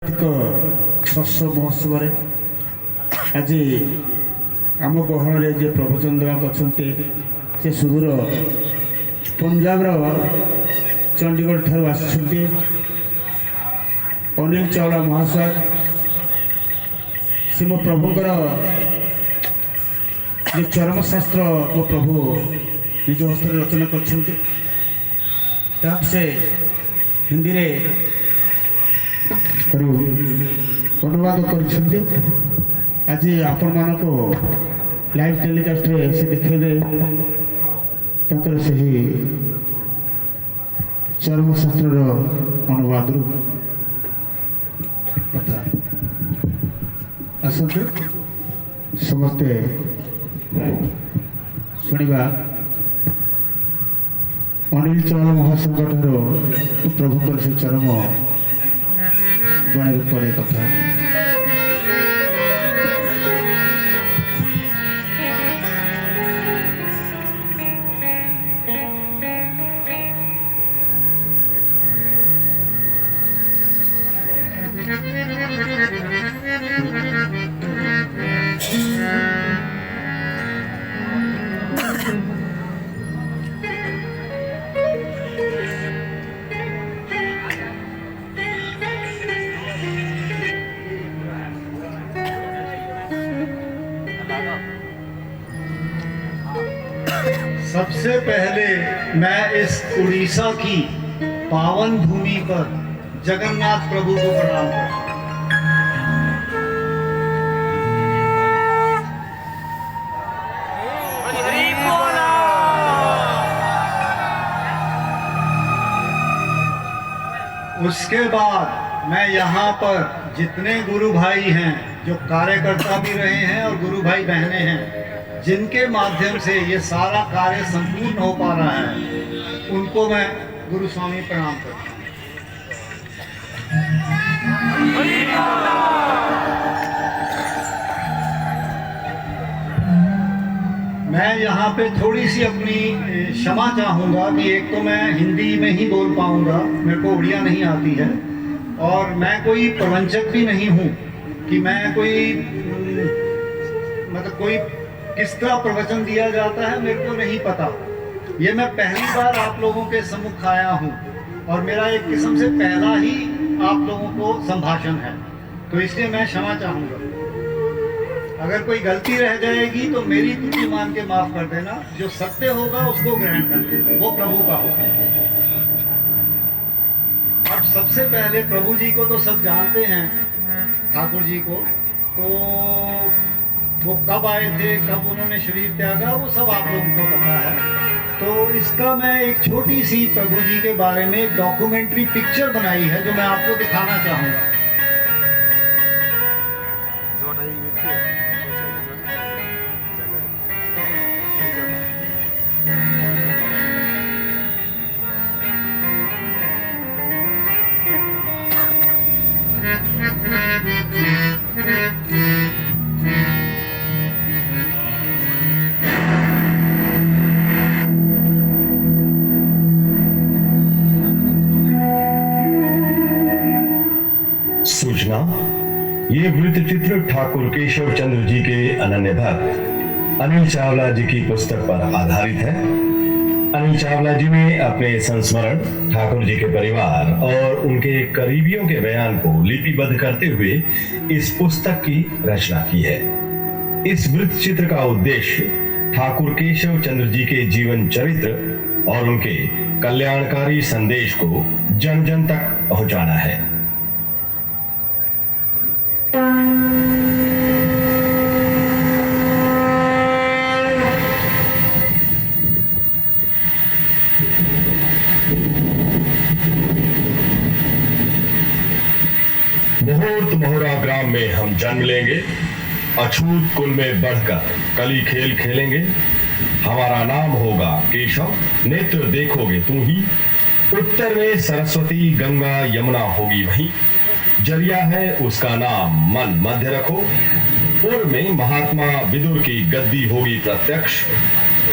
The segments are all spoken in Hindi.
ଶସ୍ୟ ମହୋତ୍ସବରେ ଆଜି ଆମ ଗହଣରେ ଯେ ପ୍ରବଚନ ଦେବାକୁ ଅଛନ୍ତି ସେ ସୁଦୂର ପଞ୍ଜାବର ଚଣ୍ଡିଗଡ଼ ଠାରୁ ଆସିଛନ୍ତି ଅନିଲ ଚାୱଲା ମହାଶୟ। ସେ ମୋ ପ୍ରଭୁଙ୍କର ଯେ ଚରମଶାସ୍ତ୍ର ମୋ ପ୍ରଭୁ ନିଜ ହସ୍ତରେ ରଚନା କରିଛନ୍ତି ତାହାକୁ ସେ ହିନ୍ଦୀରେ ଅନୁବାଦ କରିଛନ୍ତି। ଆଜି ଆପଣମାନଙ୍କୁ ଲାଇଭ୍ ଟେଲିକାଷ୍ଟରେ ସେ ଦେଖାଇବେ ତାଙ୍କର ସେହି ଚର୍ମଶାସ୍ତ୍ରର ଅନୁବାଦରୁ କଥା। ଆସନ୍ତୁ ସମସ୍ତେ ଶୁଣିବା ଅନିଲ ଚାୱଲା ମହାଶୟଙ୍କଠାରୁ ପ୍ରଭୁଙ୍କର ସେ ଚରମ ବାଣୀ ଉପରେ କଥା। सबसे पहले मैं इस उड़ीसा की पावन भूमि पर जगन्नाथ प्रभु को प्रणाम करता हूं। उसके बाद मैं यहाँ पर जितने गुरु भाई हैं जो कार्यकर्ता भी रहे हैं और गुरु भाई बहनें हैं जिनके माध्यम से ये सारा कार्य संपूर्ण हो पा रहा है उनको मैं गुरु स्वामी प्रणाम करता हूँ। मैं यहाँ पे थोड़ी सी अपनी क्षमा चाहूँगा कि एक तो मैं हिंदी में ही बोल पाऊँगा, मेरे को उड़िया नहीं आती है, और मैं कोई प्रवंचक भी नहीं हूँ कि मैं कोई मतलब कोई किस तरह प्रवचन दिया जाता है मेरे को नहीं पता। ये मैं पहली बार आप लोगों के सम्मुख आया हूँ और मेरा एक किस्म से पहला ही आप लोगों को संभाषण है, तो इसलिए मैं क्षमा चाहूँगा। अगर कोई गलती रह जाएगी तो मेरी त्रुटि मान के माफ कर देना। जो सत्य होगा उसको ग्रहण कर लेना, वो प्रभु का होगा। अब सबसे पहले प्रभु जी को तो सब जानते हैं, ठाकुर जी को, तो वो कब आए थे, कब उन्होंने शरीर त्यागा, वो सब आप लोगों को पता है। तो इसका मैं एक छोटी सी प्रभु जी के बारे में एक डॉक्यूमेंट्री पिक्चर बनाई है जो मैं आपको दिखाना चाहूँगा। सूचना, ये वृत्त चित्र ठाकुर केशव चंद्र जी के अनन्य भक्त अनिल चावला जी की पुस्तक पर आधारित है। अनिल चावला जी ने अपने संस्मरण, ठाकुर जी के परिवार और उनके करीबियों के बयान को लिपिबद्ध करते हुए इस पुस्तक की रचना की है। इस वृत्त चित्र का उद्देश्य ठाकुर केशव चंद्र जी के जीवन चरित्र और उनके कल्याणकारी संदेश को जन जन तक पहुंचाना है। मुहूर्त मोहरा ग्राम में हम जन्म लेंगे, अछूत कुल में बढ़कर कली खेल खेलेंगे। हमारा नाम होगा केशव, नेत्र देखोगे तू ही। उत्तर में सरस्वती गंगा यमुना होगी वहीं, जरिया है उसका नाम मन मध्य रखो। पूर्व में महात्मा विदुर की गद्दी होगी प्रत्यक्ष,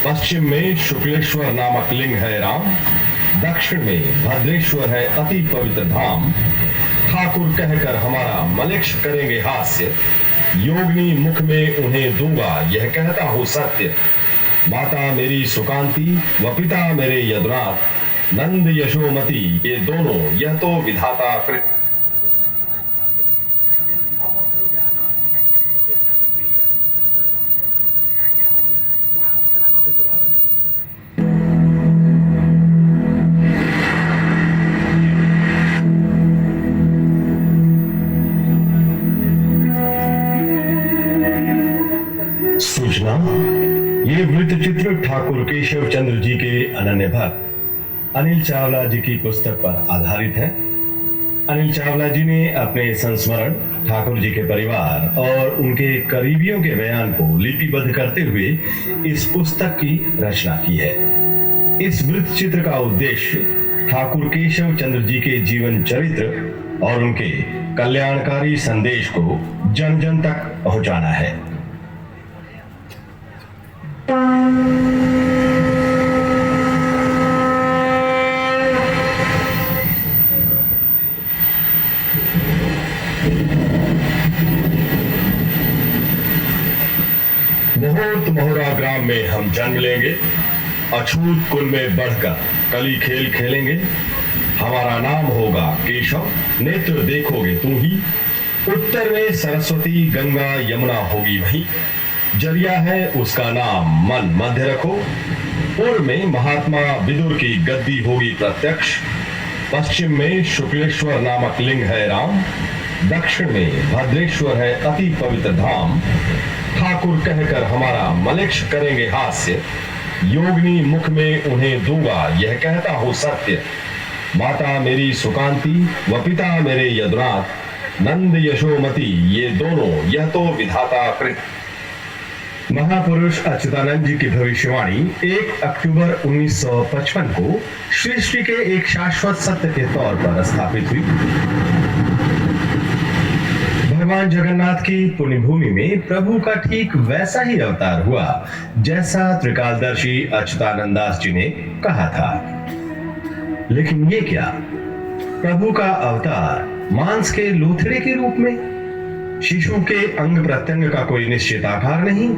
पश्चिम में शुक्लेश्वर नामक लिंग है राम, दक्षिण में भद्रेश्वर है अति पवित्र धाम। ठाकुर कहकर हमारा मलिक्ष करेंगे हास्य, योगिनी मुख में उन्हें दूंगा यह कहता हूँ सत्य। माता मेरी सुकांति व पिता मेरे यदुनाथ, नंद यशोमती ये दोनों यह तो विधाता कृत। सूचना, ये वृत्त चित्र ठाकुर केशव चंद्र जी के अनन्य भक्त अनिल चावला जी की पुस्तक पर आधारित है। अनिल चावला जी ने अपने संस्मरण, ठाकुर जी के परिवार और उनके करीबियों के बयान को लिपिबद्ध करते हुए इस पुस्तक की रचना की है। इस वृत्त चित्र का उद्देश्य ठाकुर केशव चंद्र जी के जीवन चरित्र और उनके कल्याणकारी संदेश को जन जन तक पहुंचाना है। मुहूर्त मोहरा ग्राम में हम जन्म लेंगे, अछूत कुल में बढ़कर कली खेल खेलेंगे। हमारा नाम होगा केशव, नेत्र देखोगे तू ही। उत्तर में सरस्वती गंगा यमुना होगी वही, जरिया है उसका नाम मन मध्य रखो। पूर्व में महात्मा विदुर की गद्दी होगी प्रत्यक्ष, पश्चिम में शुक्लेश्वर नामक लिंग है राम, दक्षिण में भद्रेश्वर है अति पवित्र धाम। ठाकुर कहकर हमारा मलिक्ष करेंगे हास्य, योगिनी मुख में उन्हें दूंगा यह कहता हूँ सत्य। माता मेरी सुकांति व पिता मेरे यदुनाथ, नंद यशोमती ये दोनों यह तो विधाता कृत। महापुरुष अच्युतानंद जी की भविष्यवाणी 1 अक्टूबर 1955 को सृष्टि के एक शाश्वत सत्य के तौर पर स्थापित हुई। भगवान जगन्नाथ की पुण्य भूमि में प्रभु का ठीक वैसा ही अवतार हुआ जैसा त्रिकालदर्शी अच्युतानंद दास जी ने कहा था। लेकिन ये क्या, प्रभु का अवतार मांस के लोथड़े के रूप में, शिशु के अंग प्रत्यंग का कोई निश्चित आकार नहीं।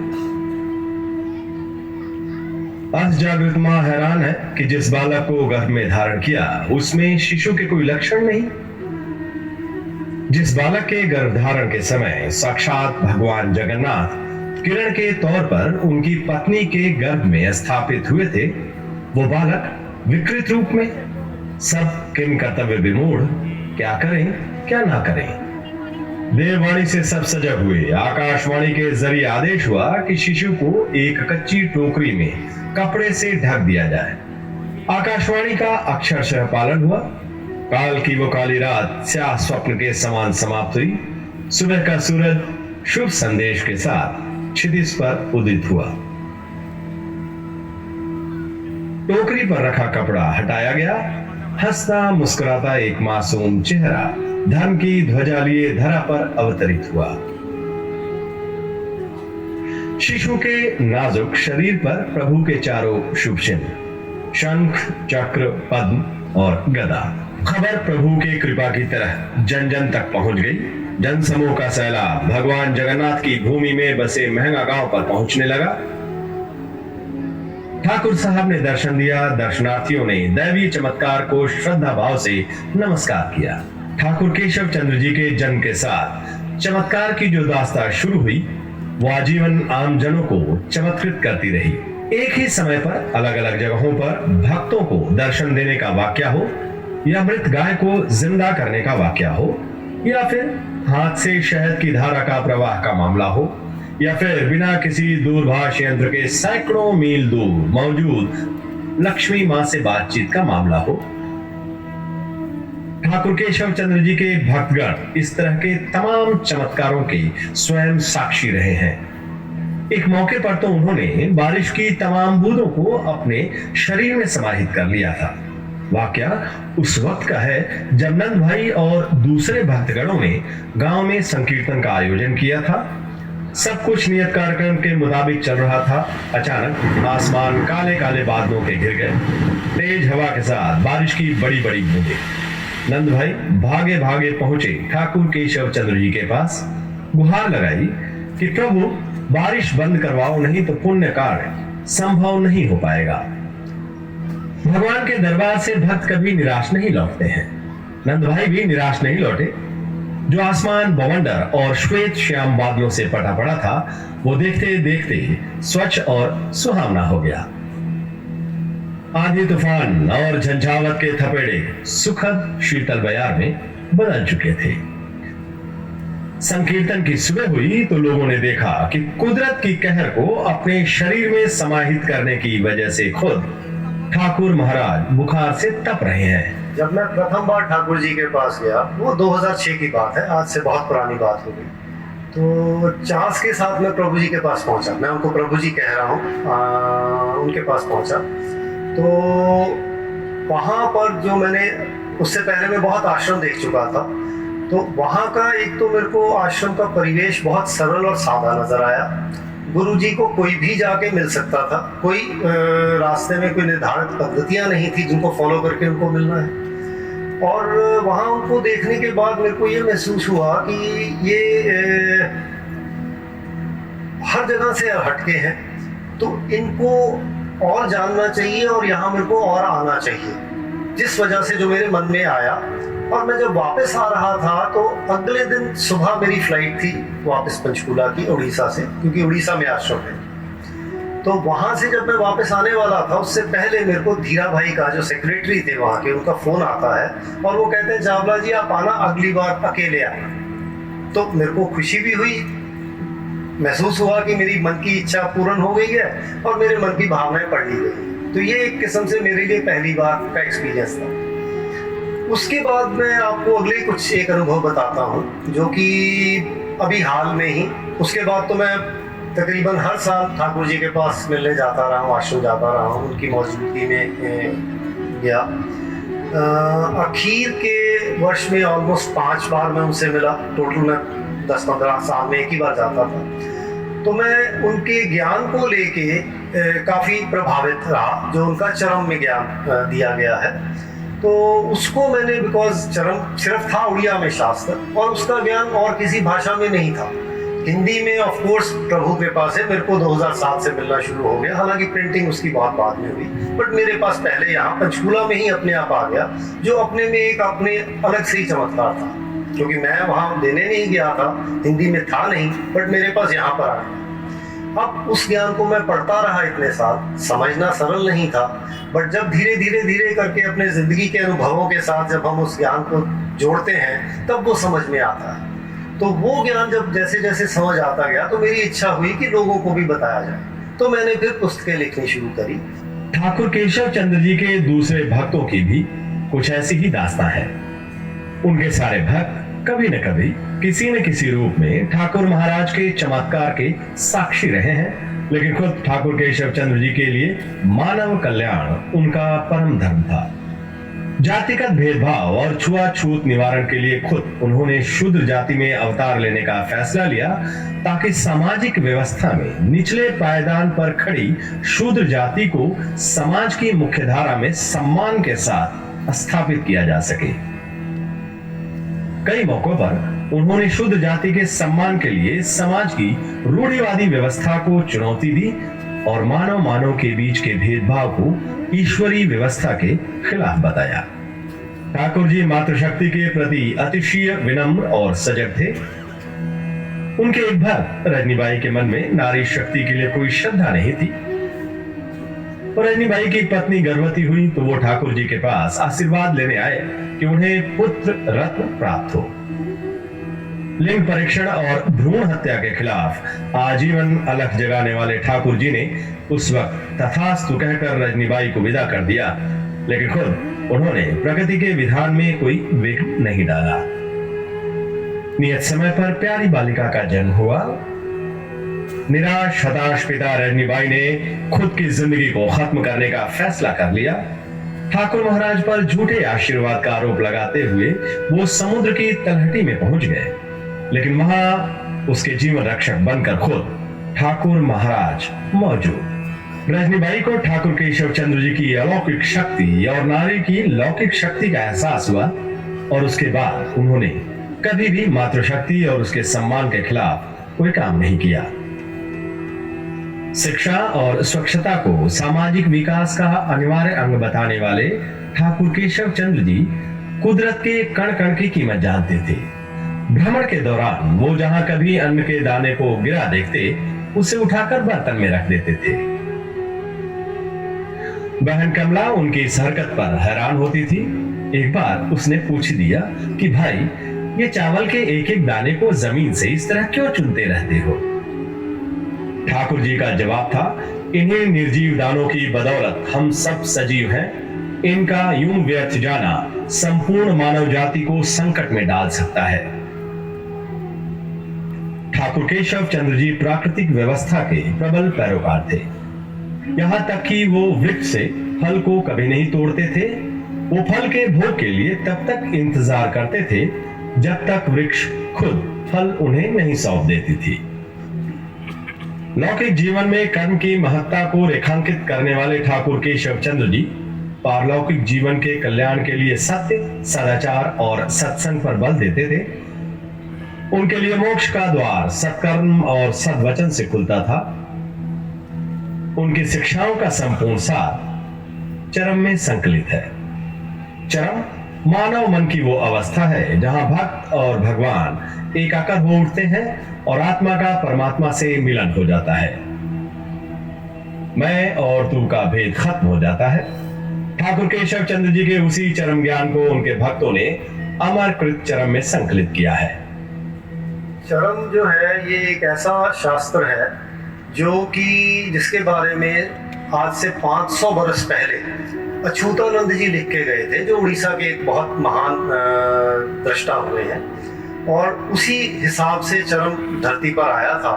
आज जागृत मां हैरान है कि जिस बालक को गर्भ में धारण किया उसमें शिशु के कोई लक्षण नहीं। जिस बालक के गर्भ धारण के समय साक्षात भगवान जगन्नाथ किरण के तौर पर उनकी पत्नी के गर्भ में स्थापित हुए थे, वो बालक विकृत रूप में, सब किम कर्तव्य विमूढ़, क्या करें क्या ना करें। देववाणी से सब सजग हुए। आकाशवाणी के जरिए आदेश हुआ कि शिशु को एक कच्ची टोकरी में कपड़े से ढक दिया जाए। आकाशवाणी का अक्षरशः पालन हुआ। काल की वो काली रात स्याह स्वप्न के समान समाप्त हुई। सुबह का सूरज शुभ संदेश के साथ क्षितिज पर उदित हुआ। टोकरी पर रखा कपड़ा हटाया गया। हंसता मुस्कुराता एक मासूम चेहरा धर्म की ध्वजा लिए धरा पर अवतरित हुआ। शिशु के नाजुक शरीर पर प्रभु के चारों शुभ चिन्ह, शंख, चक्र, पद्म और गदा। खबर प्रभु के कृपा की तरह जन जन तक पहुंच गई। जनसमूह का सैलाब भगवान जगन्नाथ की भूमि में बसे महंगा गांव पर पहुंचने लगा। ठाकुर साहब ने दर्शन दिया। दर्शनार्थियों ने दैवीय चमत्कार को श्रद्धा भाव से नमस्कार किया। ठाकुर केशव चंद्र जी के जन्म के साथ चमत्कार की जो दास्तां शुरू हुई वो आजीवन आम जनों को चमत्कृत करती रही। एक ही समय पर अलग अलग जगहों पर भक्तों को दर्शन देने का वाकया हो, या मृत गाय को जिंदा करने का वाकया हो, या फिर हाथ से शहद की धारा का प्रवाह का मामला हो, या फिर बिना किसी दूरभाष यंत्र के सैकड़ों मील दूर मौजूद लक्ष्मी मां से बातचीत का मामला हो। ठाकुर केशव चंद्र जी के भक्तगण इस तरह के तमाम चमत्कारों के स्वयं साक्षी रहे हैं। एक मौके पर तो उन्होंने बारिश की तमाम बूंदों को अपने शरीर में समाहित कर लिया था। वाकया उस वक्त का है जब नंद भाई और दूसरे भक्तगणों ने गांव में संकीर्तन का आयोजन किया था। सब कुछ नियत कार्यक्रम के मुताबिक चल रहा था। अचानक आसमान काले काले बादलों के घिर गए। तेज हवा के साथ बारिश की बड़ी बड़ी बूंदें। नंद भाई भागे भागे पहुंचे ठाकुर केशव चंद्र जी के पास, गुहार लगाई कि प्रभु बारिश बंद करवाओ, नहीं तो पुण्य कार्य संभव नहीं हो पाएगा। भगवान के दरबार से भक्त कभी निराश नहीं लौटते हैं। नंद भाई भी निराश नहीं लौटे। जो आसमान बवंडर और श्वेत श्याम बादलों से पटा पड़ा था, वो देखते देखते स्वच्छ और सुहावना हो गया। आंधी तूफान और झंझावत के थपेड़े सुखद शीतल बयार में बदल चुके थे। संकीर्तन की सुबह हुई तो लोगों ने देखा कि कुदरत की कहर को अपने शरीर में समाहित करने की वजह से खुद ठाकुर महाराज बुखार से तप रहे हैं। जब मैं प्रथम बार ठाकुर जी के पास गया, वो 2006 की बात है, आज से बहुत पुरानी बात हो गई। तो चास के साथ मैं प्रभु जी के पास पहुंचा, मैं उनको प्रभु जी कह रहा हूँ, उनके पास पहुंचा। तो वहाँ पर जो मैंने, उससे पहले मैं बहुत आश्रम देख चुका था, तो वहाँ का एक तो मेरे को आश्रम का परिवेश बहुत सरल और सादा नजर आया। गुरु जी को कोई भी जाके मिल सकता था, कोई रास्ते में कोई निर्धारित पद्धतियां नहीं थी जिनको फॉलो करके उनको मिलना है। और वहाँ उनको देखने के बाद मेरे को ये महसूस हुआ कि ये हर जगह से हटके हैं, तो इनको और जानना चाहिए और यहाँ मेरे को और आना चाहिए, जिस वजह से जो मेरे मन में आया। और मैं जब वापस आ रहा था तो अगले दिन सुबह मेरी फ्लाइट थी वापस पंचकूला की, उड़ीसा से, क्योंकि उड़ीसा में आश्रम है। तो वहां से जब मैं वापस आने वाला था, उससे पहले मेरे को धीरा भाई का, जो सेक्रेटरी थे वहां के, उनका फोन आता है और वो कहते हैं चावला जी आप आना, अगली बार अकेले आना। तो मेरे को खुशी भी हुई, महसूस हुआ कि मेरी मन की इच्छा पूर्ण हो गई है और मेरे मन की भावनाएं पढ़ ली गई। तो ये एक किस्म से मेरे लिए पहली बार का एक्सपीरियंस था। उसके बाद मैं आपको अगले कुछ एक अनुभव बताता हूँ, जो कि अभी हाल में ही। उसके बाद तो मैं तकरीबन हर साल ठाकुर जी के पास मिलने जाता रहा हूँ, आश्रम जाता रहा हूँ, उनकी मौजूदगी में गया। आखिर के वर्ष में ऑलमोस्ट 5 बार मैं उनसे मिला। टोटल मैं 10-15 साल में एक ही बार जाता था। तो मैं उनके ज्ञान को लेके काफ़ी प्रभावित रहा, जो उनका चरम में ज्ञान दिया गया है। तो उसको मैंने, बिकॉज चरम सिर्फ था उड़िया में शास्त्र, और उसका ज्ञान और किसी भाषा में नहीं था। हिंदी में ऑफ कोर्स प्रभु कृपा से मेरे को 2007 से मिलना शुरू हो गया, हालांकि प्रिंटिंग उसकी बहुत बाद में हुई, बट मेरे पास पहले यहाँ पंचकूला में ही अपने आप आ गया, जो अपने में एक अपने अलग से ही चमत्कार था, क्योंकि मैं वहाँ देने नहीं गया था, हिंदी में था नहीं, बट मेरे पास यहाँ पर आ गया। अब उस ज्ञान को मैं पढ़ता रहा इतने साल, समझना सरल नहीं था, बट जब धीरे धीरे धीरे करके अपने जिंदगी के अनुभवों के साथ जब हम उस ज्ञान को जोड़ते हैं, तब वो समझ में आता है। तो वो ज्ञान जब जैसे जैसे समझ आता गया, तो मेरी इच्छा हुई कि लोगों को भी बताया जाए। तो मैंने फिर पुस्तकें लिखनी शुरू करी। ठाकुर केशव चंद्र जी के दूसरे भक्तों की भी कुछ ऐसी ही दास्तां है। उनके सारे भक्त कभी न कभी किसी न किसी रूप में ठाकुर महाराज के चमत्कार के साक्षी रहे हैं, लेकिन खुद ठाकुर केशव चंद्र जी के लिए मानव कल्याण उनका परम धर्म था। जातिगत भेदभाव और छुआछूत निवारण के लिए खुद उन्होंने शूद्र जाति में अवतार लेने का फैसला लिया, ताकि सामाजिक व्यवस्था में निचले पायदान पर खड़ी शूद्र जाति को समाज की मुख्यधारा में सम्मान के साथ स्थापित किया जा सके। कई मौकों पर उन्होंने शूद्र जाति के सम्मान के लिए समाज की रूढ़िवादी व्यवस्था को चुनौती दी और मानव मानव के बीच के भेदभाव को ईश्वरीय व्यवस्था के खिलाफ बताया। ठाकुर जी मातृशक्ति के प्रति अतिशय विनम्र और सजग थे। उनके एक भक्त रजनीबाई के मन में नारी शक्ति के लिए कोई श्रद्धा नहीं थी। रजनीबाई की पत्नी गर्भवती हुई तो वो ठाकुर जी के पास आशीर्वाद लेने आए कि उन्हें पुत्र रत्न प्राप्त हो। लिंग परीक्षण और भ्रूण हत्या के खिलाफ आजीवन अलख जगाने वाले ठाकुर जी ने उस वक्त तथास्तु कहकर रजनीबाई को विदा कर दिया, लेकिन खुद उन्होंने प्रकृति के विधान में कोई विघ्न नहीं डाला। नियत समय पर प्यारी बालिका का जन्म हुआ। निराश हताश पिता रजनीबाई ने खुद की जिंदगी को खत्म करने का फैसला कर लिया। ठाकुर महाराज पर झूठे आशीर्वाद का आरोप लगाते हुए वो समुद्र की तलहटी में पहुंच गए, लेकिन वहां उसके जीवन रक्षक बनकर खुद ठाकुर महाराज मौजूद। रजनीबाई को ठाकुर केशव चंद्र जी की अलौकिक शक्ति और नारी की लौकिक शक्ति का एहसास हुआ। और उसके बाद उन्होंने कभी भी मातृशक्ति और उसके सम्मान के खिलाफ कोई काम नहीं किया। शिक्षा और स्वच्छता को सामाजिक विकास का अनिवार्य अंग बताने वाले ठाकुर केशव चंद्र जी कुदरत के कण कण की कीमत जानते थे। भ्रमण के दौरान वो जहां कभी अन्न के दाने को गिरा देखते, उसे उठाकर बर्तन में रख देते थे। बहन कमला उनकी इस हरकत पर हैरान होती थी। एक बार उसने पूछ दिया कि भाई, ये चावल के एक एक दाने को जमीन से इस तरह क्यों चुनते रहते हो? ठाकुर जी का जवाब था, इन्हीं निर्जीव दानों की बदौलत हम सब सजीव हैं। इनका यूं व्यर्थ जाना संपूर्ण मानव जाति को संकट में डाल सकता है। ठाकुर केशव चंद्र जी प्राकृतिक व्यवस्था के प्रबल पैरोकार थे। यहां तक कि वो वृक्ष से फल को कभी नहीं तोड़ते थे। वो फल के भोग के लिए तब तक इंतजार करते थे जब तक वृक्ष खुद फल उन्हें नहीं सौंप देती थी। लौकिक जीवन में कर्म की महत्ता को रेखांकित करने वाले ठाकुर केशव चंद्र जी पारलौकिक जीवन के कल्याण के लिए सत्य, सदाचार और सत्संग पर बल देते थे। उनके लिए मोक्ष का द्वार सत्कर्म और सद्वचन से खुलता था। उनकी शिक्षाओं का संपूर्ण सार चरम में संकलित है। चरम मानव मन की वो अवस्था है जहां भक्त और भगवान एकाकार हो उठते हैं और आत्मा का परमात्मा से मिलन हो जाता है। मैं और तू का भेद खत्म हो जाता है। ठाकुर केशव चंद्र जी के उसी चरम ज्ञान को उनके भक्तों ने अमरकृत चरम में संकलित किया है। चरम जो है ये एक ऐसा शास्त्र है जो कि जिसके बारे में आज से 500 वर्ष पहले अछूतानंद जी लिख के गए थे, जो उड़ीसा के एक बहुत महान दृष्टा हुए हैं। और उसी हिसाब से चरम धरती पर आया था।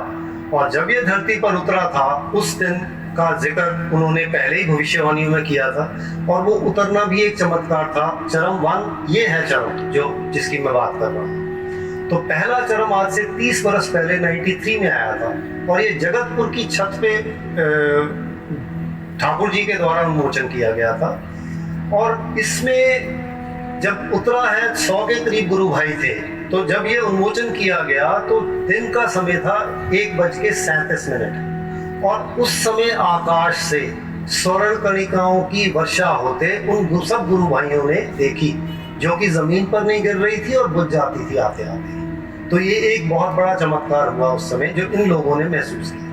और जब ये धरती पर उतरा था, उस दिन का जिक्र उन्होंने पहले ही भविष्यवाणियों में किया था। और वो उतरना भी एक चमत्कार था। चरम 1 ये है चरम जो जिसकी मैं बात कर रहा हूँ। तो पहला चरम आज से 30 वर्ष पहले 93 में आया था। और ये जगतपुर की छत पे ठाकुर जी के द्वारा उन्मोचन किया गया था। और इसमें जब उतरा है 100 के करीब गुरु भाई थे। तो जब ये उन्मोचन किया गया तो दिन का समय था 1:37। और उस समय आकाश से स्वर्ण कणिकाओं की वर्षा होते उन सब गुरु भाइयों ने देखी, जो कि जमीन पर नहीं गिर रही थी और बुझ जाती थी आते आते। तो ये एक बहुत बड़ा चमत्कार हुआ उस समय, जो इन लोगों ने महसूस किया।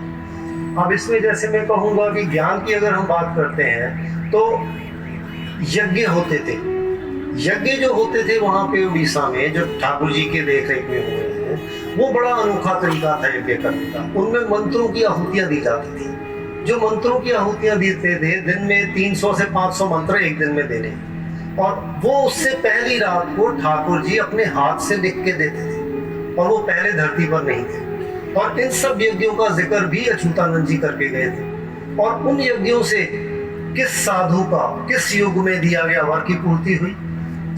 अब इसमें जैसे मैं कहूँगा कि ज्ञान की अगर हम बात करते हैं तो यज्ञ होते थे। यज्ञ जो होते थे वहाँ पे उड़ीसा में, जो ठाकुर जी के देख रेख में हुए हैं, वो बड़ा अनोखा तरीका था यज्ञ करने का। उनमें मंत्रों की आहुतियाँ दी जाती थी। जो मंत्रों की आहुतियाँ देते थे, दिन में 300 से 500 मंत्र एक दिन में देने। और वो उससे पहली रात को ठाकुर जी अपने हाथ से लिख के देते थे। और वो पहले धरती पर नहीं थे। और इन सब यज्ञों का जिक्र भी अछूतानंद जी करके गए थे। और उन यज्ञों से किस साधु का किस युग में दिया गया वर की पूर्ति हुई,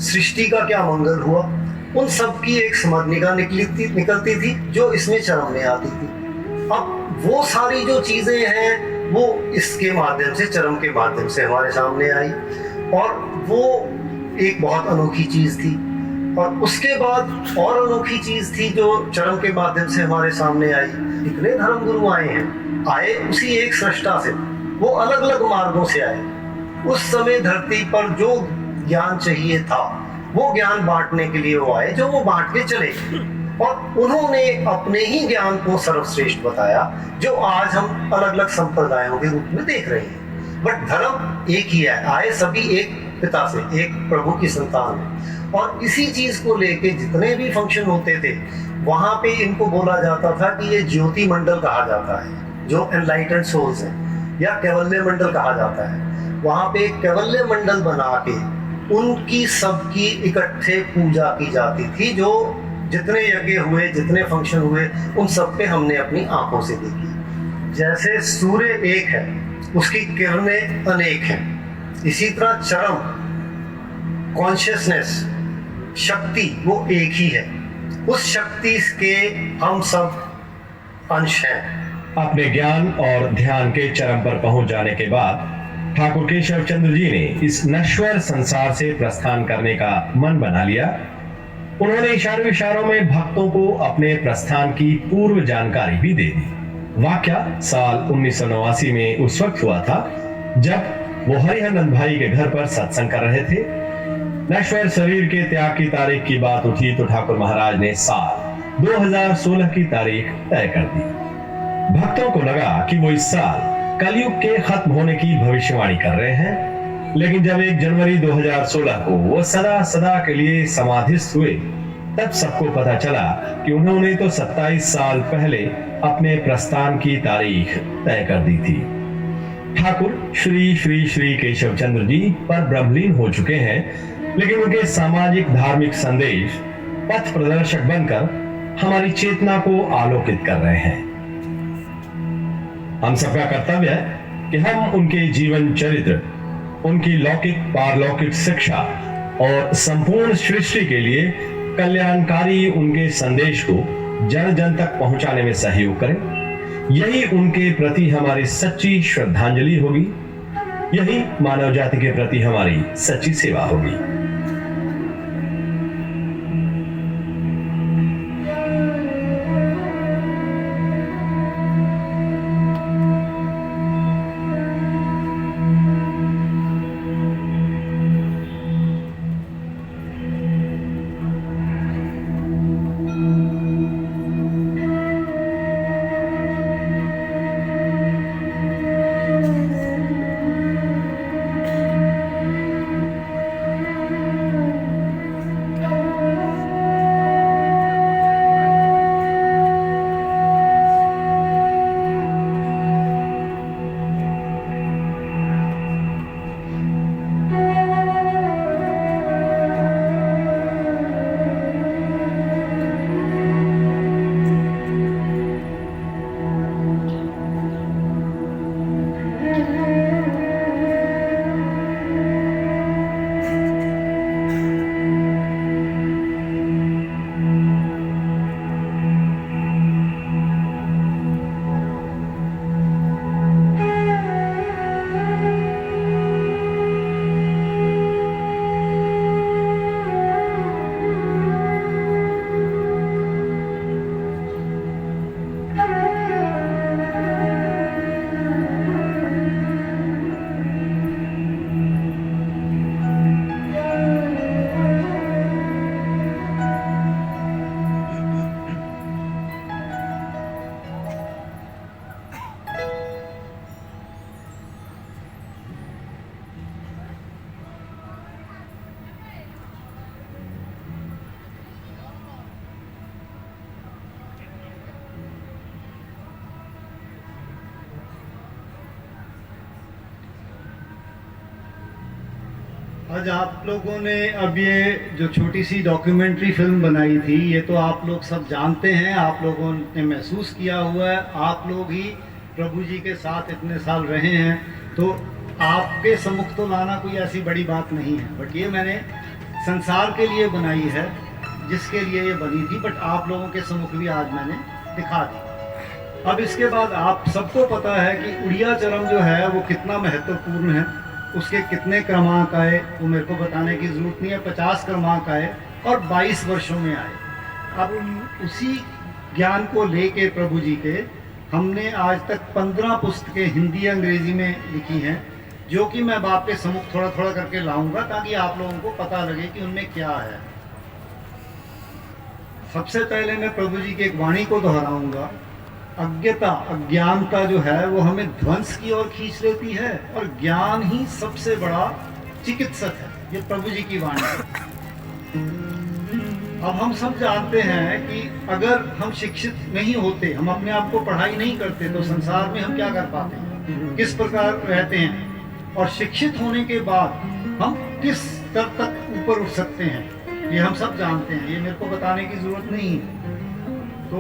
सृष्टि का क्या मंगल हुआ, उन सब की एक स्मरणिका निकलती थी, जो इसमें चरम में आती थी। अब वो सारी जो चीजें हैं वो इसके माध्यम से, चरम के माध्यम से हमारे सामने आई। और वो एक बहुत अनोखी चीज थी। और उसके बाद और अनोखी चीज थी जो चरम के माध्यम से हमारे सामने आई। इतने धर्मगुरु आए उसी एक सृष्टा से, वो अलग अलग मार्गों से आए। उस समय धरती पर जो ज्ञान चाहिए था वो ज्ञान बांटने के लिए वो आए, जो वो बांट के चले। और उन्होंने अपने ही ज्ञान को सर्वश्रेष्ठ बताया, जो आज हम अलग अलग संप्रदायों के रूप में देख रहे हैं। बट धर्म एक ही है, आए सभी एक पिता से, एक प्रभु की संतान है। और इसी चीज को लेके जितने भी फंक्शन होते थे वहां पे इनको बोला जाता था कि ये ज्योति मंडल कहा जाता है, जो एनलाइटेंड सोल्स हैं, या कैवल्य मंडल कहा जाता है। वहां पे कैवल्य मंडल बना के उनकी सबकी इकट्ठे पूजा की जाती थी। जो जितने यज्ञ हुए, जितने फंक्शन हुए, उन सब पे हमने अपनी आंखों से देखी। जैसे सूर्य एक है, उसकी किरणें अनेक हैं, इसी तरह चरम कॉन्शियसनेस शक्ति वो एक ही है। उस शक्ति के हम सब अंश हैं। अपने ज्ञान और ध्यान के चरम पर पहुंच जाने के बाद ठाकुर केशव चंद्र जी ने इस नश्वर संसार से प्रस्थान करने का मन बना लिया उन्होंने इशारों में भक्तों को अपने प्रस्थान की पूर्व जानकारी भी दे दी। वाकया साल 1989 में उस वक्त हुआ था जब वो हरिहरनंद भाई के घर पर सत्संग कर रहे थे। नश्वर शरीर के त्याग की तारीख की बात उठी तो ठाकुर महाराज ने साल 2016 की तारीख तय कर दी। भक्तों को लगा कि वो इस साल कलयुग के खत्म होने की भविष्यवाणी कर रहे हैं, लेकिन जब 1 जनवरी 2016 को वो सदा सदा के लिए समाधिस्थ हुए तब सबको पता चला कि उन्होंने तो 27 साल पहले अपने प्रस्थान की तारीख तय कर दी थी। ठाकुर श्री श्री श्री केशव चंद्र जी पर ब्रह्मलीन हो चुके हैं, लेकिन उनके सामाजिक धार्मिक संदेश पथ प्रदर्शक बनकर हमारी चेतना को आलोकित कर रहे हैं। हम सबका कर्तव्य है कि हम उनके जीवन चरित्र, उनकी लौकिक पारलौकिक शिक्षा और संपूर्ण सृष्टि के लिए कल्याणकारी उनके संदेश को जन जन तक पहुंचाने में सहयोग करें। यही उनके प्रति हमारी सच्ची श्रद्धांजलि होगी, यही मानव जाति के प्रति हमारी सच्ची सेवा होगी। आज आप लोगों ने अब ये जो छोटी सी डॉक्यूमेंट्री फिल्म बनाई थी, ये तो आप लोग सब जानते हैं, आप लोगों ने महसूस किया हुआ है। आप लोग ही प्रभु जी के साथ इतने साल रहे हैं, तो आपके सम्मुख तो लाना कोई ऐसी बड़ी बात नहीं है। बट ये मैंने संसार के लिए बनाई है, जिसके लिए ये बनी थी, बट आप लोगों के सम्मुख भी आज मैंने दिखा दी। अब इसके बाद आप सबको पता है कि उड़िया चरम जो है वो कितना महत्वपूर्ण है, उसके कितने क्रमांक आए वो मेरे को बताने की ज़रूरत नहीं है। 50 क्रमांक आए और 22 वर्षों में आए। अब उसी ज्ञान को लेके प्रभु जी के हमने आज तक 15 पुस्तकें हिंदी अंग्रेजी में लिखी हैं, जो कि मैं बाप के सम्मुख थोड़ा थोड़ा करके लाऊंगा ताकि आप लोगों को पता लगे कि उनमें क्या है। सबसे पहले मैं प्रभु जी की एक वाणी को दोहराऊंगा। अज्ञता, अज्ञानता जो है वो हमें ध्वंस की ओर खींच लेती है, और ज्ञान ही सबसे बड़ा चिकित्सक है। ये प्रभु जी की वाणी है। अब हम सब जानते हैं कि अगर हम शिक्षित नहीं होते, हम अपने आप को पढ़ाई नहीं करते, तो संसार में हम क्या कर पाते हैं, किस प्रकार रहते हैं, और शिक्षित होने के बाद हम किस स्तर तक ऊपर उठ सकते हैं, ये हम सब जानते हैं। ये मेरे को बताने की जरूरत नहीं है। तो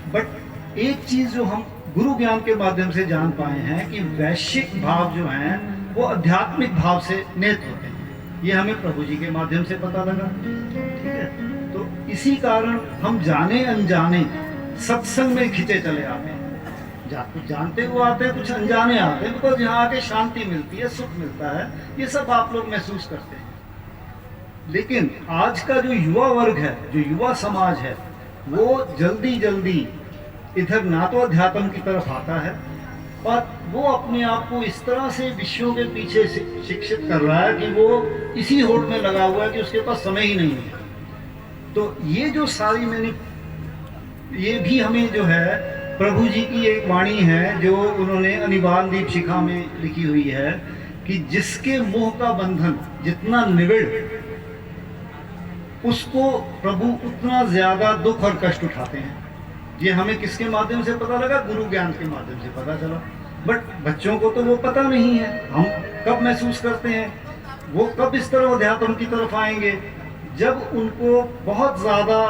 बट एक चीज जो हम गुरु ज्ञान के माध्यम से जान पाए हैं कि वैश्विक भाव जो हैं वो आध्यात्मिक भाव से नेत होते हैं। ये हमें प्रभु जी के माध्यम से पता लगा, ठीक है। तो इसी कारण हम जाने अनजाने सत्संग में खिंचे चले आते हैं। कुछ जानते हुए आते हैं, कुछ अनजाने आते हैं, बिकॉज यहाँ आके शांति मिलती है, सुख मिलता है। ये सब आप लोग महसूस करते हैं। लेकिन आज का जो युवा वर्ग है, जो युवा समाज है, वो जल्दी जल्दी इधर ना तो अध्यात्म की तरफ आता है और वो अपने आप को इस तरह से विषयों के पीछे शिक्षित कर रहा है कि वो इसी होड़ में लगा हुआ है कि उसके पास समय ही नहीं है। तो ये जो सारी ये भी हमें जो है प्रभु जी की एक वाणी है जो उन्होंने अनिबान दीप शिखा में लिखी हुई है कि जिसके मोह का बंधन जितना निविड़, उसको प्रभु उतना ज्यादा दुख और कष्ट उठाते हैं। ये हमें किसके माध्यम से पता लगा? गुरु ज्ञान के माध्यम से पता चला। बट बच्चों को तो वो पता नहीं है। हम कब महसूस करते हैं, वो कब इस तरह अध्यात्म की तरफ आएंगे? जब उनको बहुत ज्यादा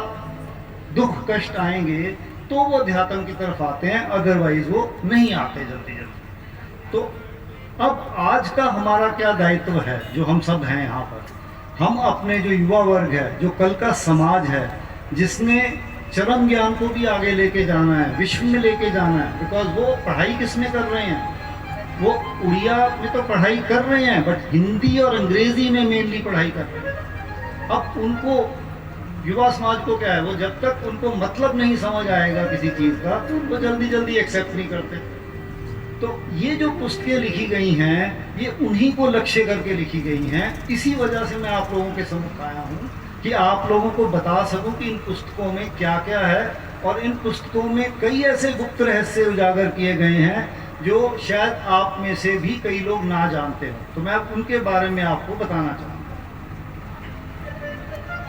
दुख कष्ट आएंगे तो वो अध्यात्म की तरफ आते हैं, अदरवाइज वो नहीं आते जल्दी जल्दी। तो अब आज का हमारा क्या दायित्व है जो हम सब हैं यहाँ पर? हम अपने जो युवा वर्ग है, जो कल का समाज है, जिसने चरम ज्ञान को भी आगे लेके जाना है, विश्व में लेके जाना है, बिकॉज वो पढ़ाई किस में कर रहे हैं? वो उड़िया में तो पढ़ाई कर रहे हैं, बट हिंदी और अंग्रेजी में मेनली पढ़ाई कर रहे हैं। अब उनको, युवा समाज को क्या है, वो जब तक उनको मतलब नहीं समझ आएगा किसी चीज़ का तो उनको जल्दी जल्दी एक्सेप्ट नहीं करते। तो ये जो पुस्तकें लिखी गई हैं, ये उन्हीं को लक्ष्य करके लिखी गई हैं। इसी वजह से मैं आप लोगों के सम्मुख आया हूँ कि आप लोगों को बता सकूं कि इन पुस्तकों में क्या क्या है, और इन पुस्तकों में कई ऐसे गुप्त रहस्य उजागर किए गए हैं जो शायद आप में से भी कई लोग ना जानते हो। तो मैं उनके बारे में आपको बताना चाहूँगा।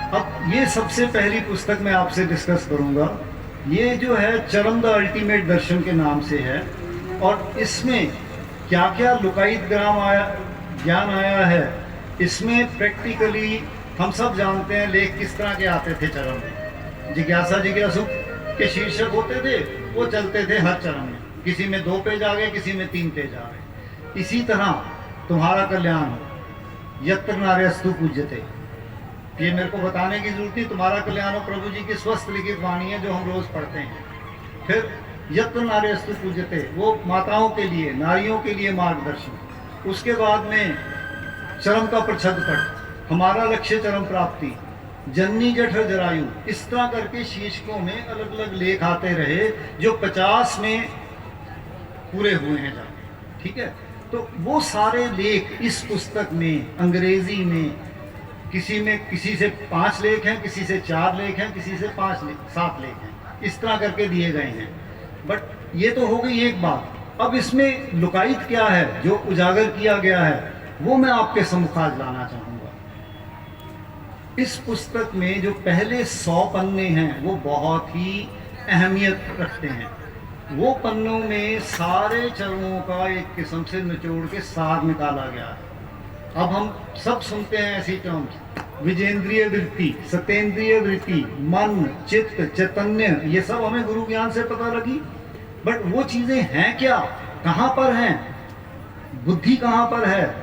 अब ये सबसे पहली पुस्तक मैं आपसे डिस्कस करूँगा। ये जो है चरम द अल्टीमेट दर्शन के नाम से है, और इसमें क्या क्या लुकायित ज्ञान आया है। इसमें प्रैक्टिकली हम सब जानते हैं लेख किस तरह के आते थे चरण में। जिज्ञासा जिज्ञासु के शीर्षक होते थे, वो चलते थे हर चरण में। किसी में 2 पेज आ गए, किसी में 3 पेज आ गए। इसी तरह तुम्हारा कल्याण हो, यत्र नार्यस्तु पूज्यते, ये मेरे को बताने की जरूरत नहीं। तुम्हारा कल्याण हो प्रभु जी की स्वस्थ लिखित वाणी है जो हम रोज पढ़ते हैं। फिर यत्र नार्यस्तु पूज्यते, वो माताओं के लिए, नारियों के लिए मार्गदर्शन। उसके बाद में चरम का प्रच्छद पठ, हमारा लक्ष्य चरम प्राप्ति, जननी जठर जरायु, इस तरह करके शीर्षकों में अलग अलग लेख आते रहे जो 50 में पूरे हुए हैं जाके। ठीक है, तो वो सारे लेख इस पुस्तक में अंग्रेजी में किसी से 5 लेख हैं, किसी से 4 लेख हैं, किसी से 7 लेख हैं, इस तरह करके दिए गए हैं। बट ये तो हो गई एक बात। अब इसमें लुकायित क्या है जो उजागर किया गया है, वो मैं आपके सम्मुख आज लाना चाहूँगा। इस पुस्तक में जो पहले 100 पन्ने हैं वो बहुत ही अहमियत रखते हैं। वो पन्नों में सारे चरणों का एक किस्म से निचोड़ के सार निकाला गया है। अब हम सब सुनते हैं ऐसी टर्म्स, विजेंद्रिय वृत्ति, सतेंद्रिय वृत्ति, मन, चित्त, चैतन्य, ये सब हमें गुरु ज्ञान से पता लगी। बट वो चीजें हैं क्या, कहाँ पर हैं? बुद्धि कहाँ पर है?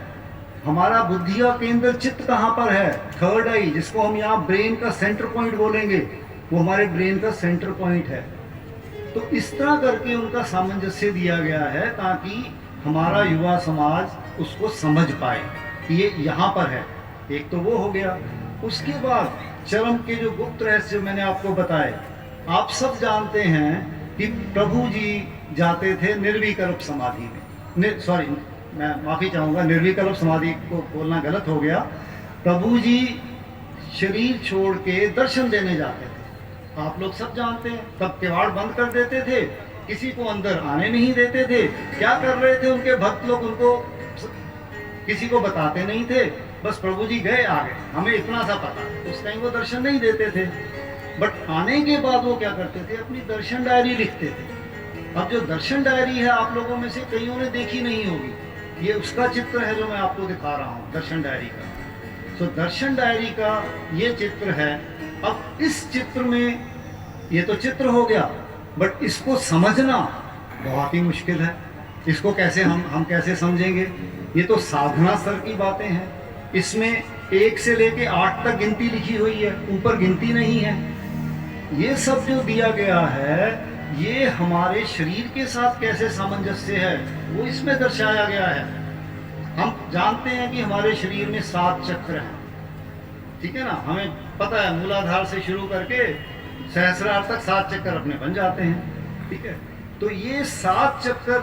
हमारा बुद्धि का केंद्र चित्त कहाँ पर है? थर्ड आई, जिसको हम यहाँ ब्रेन का सेंटर पॉइंट बोलेंगे, वो हमारे ब्रेन का सेंटर पॉइंट है। तो इस तरह करके उनका सामंजस्य दिया गया है ताकि हमारा युवा समाज उसको समझ पाए कि ये यहाँ पर है। एक तो वो हो गया। उसके बाद चरम के जो गुप्त रहस्य मैंने आपको बताए, आप सब जानते हैं कि प्रभु जी जाते थे निर्विकल्प समाधि में। सॉरी, मैं माफ़ी चाहूँगा, निर्विकल्प समाधि को बोलना गलत हो गया। प्रभु जी शरीर छोड़ के दर्शन देने जाते थे। आप लोग सब जानते हैं, तब किवाड़ बंद कर देते थे, किसी को अंदर आने नहीं देते थे। क्या कर रहे थे उनके भक्त लोग? उनको किसी को बताते नहीं थे, बस प्रभु जी गए आ गए, हमें इतना सा पता। उस टाइम वो दर्शन नहीं देते थे। बट आने के बाद वो क्या करते थे? अपनी दर्शन डायरी लिखते थे। अब जो दर्शन डायरी है आप लोगों में से कईयों ने देखी नहीं होगी, ये उसका चित्र है जो मैं आपको दिखा रहा हूँ, दर्शन डायरी का। तो दर्शन डायरी का ये चित्र है। अब इस चित्र में, ये तो चित्र हो गया, बट इसको समझना बहुत ही मुश्किल है। इसको कैसे हम कैसे समझेंगे? ये तो साधना स्तर की बातें हैं। इसमें 1 से लेके 8 तक गिनती लिखी हुई है, ऊपर गिनती नहीं है। ये सब जो दिया गया है, ये हमारे शरीर के साथ कैसे सामंजस्य है वो इसमें दर्शाया गया है। हम जानते हैं कि हमारे शरीर में 7 चक्र हैं। ठीक है ना, हमें पता है मूलाधार से शुरू करके सहस्रार तक 7 चक्कर अपने बन जाते हैं, ठीक है। तो ये 7 चक्कर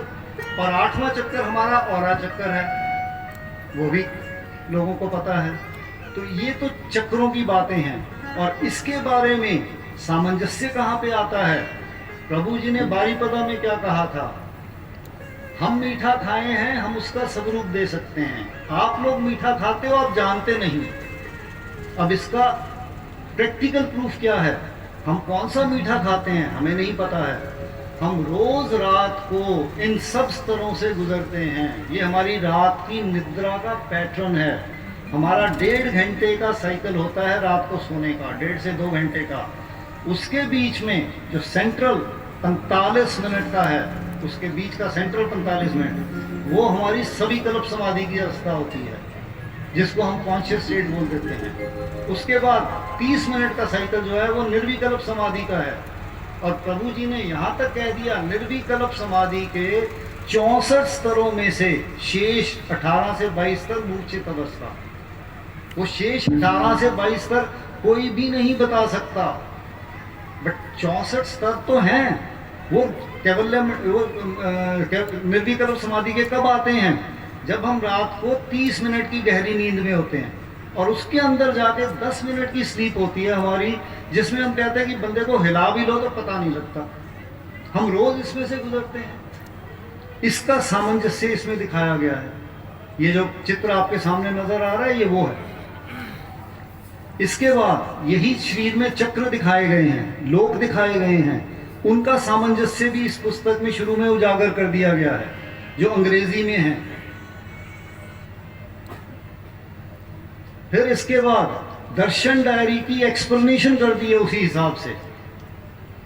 और 8वां चक्कर हमारा औरा चक्कर है, वो भी लोगों को पता है। तो ये तो चक्रों की बातें हैं। और इसके बारे में सामंजस्य कहाँ पे आता है? प्रभु जी ने बारीपदा में क्या कहा था? हम मीठा खाए हैं, हम उसका स्वरूप दे सकते हैं। आप लोग मीठा खाते हो, आप जानते नहीं। अब इसका प्रैक्टिकल प्रूफ क्या है? हम कौन सा मीठा खाते हैं हमें नहीं पता है। हम रोज रात को इन सब स्तरों से गुजरते हैं। ये हमारी रात की निद्रा का पैटर्न है। हमारा 1.5 घंटे का साइकिल होता है रात को सोने का, 1.5 से 2 घंटे का। उसके बीच में जो सेंट्रल 45 मिनट का है, उसके बीच का सेंट्रल 45 मिनट, वो हमारी सभी कल्प समाधि की अवस्था होती है, जिसको हम कॉन्शियस स्टेट बोल देते हैं। उसके बाद 30 मिनट का साइकिल जो है वो निर्विकल्प समाधि का है। और प्रभु जी ने यहाँ तक कह दिया, निर्विकल्प समाधि के 64 स्तरों में से शेष 18 से 22 तक मूर्छित अवस्था, वो शेष 18 से 22 स्तर कोई भी नहीं बता सकता। बट 64 स्तर तो हैं। वो केवल निर्विकल्प समाधि के कब आते हैं? जब हम रात को 30 मिनट की गहरी नींद में होते हैं और उसके अंदर जाके 10 मिनट की स्लीप होती है हमारी, जिसमें हम कहते हैं कि बंदे को हिला भी लो तो पता नहीं लगता। हम रोज इसमें से गुजरते हैं। इसका सामंजस्य इसमें दिखाया गया है। ये जो चित्र आपके सामने नजर आ रहा है, ये वो है। इसके बाद यही शरीर में चक्र दिखाए गए हैं, लोक दिखाए गए हैं। उनका सामंजस्य भी इस पुस्तक में शुरू में उजागर कर दिया गया है, जो अंग्रेजी में है। फिर इसके बाद दर्शन डायरी की एक्सप्लेनेशन कर दी है उसी हिसाब से।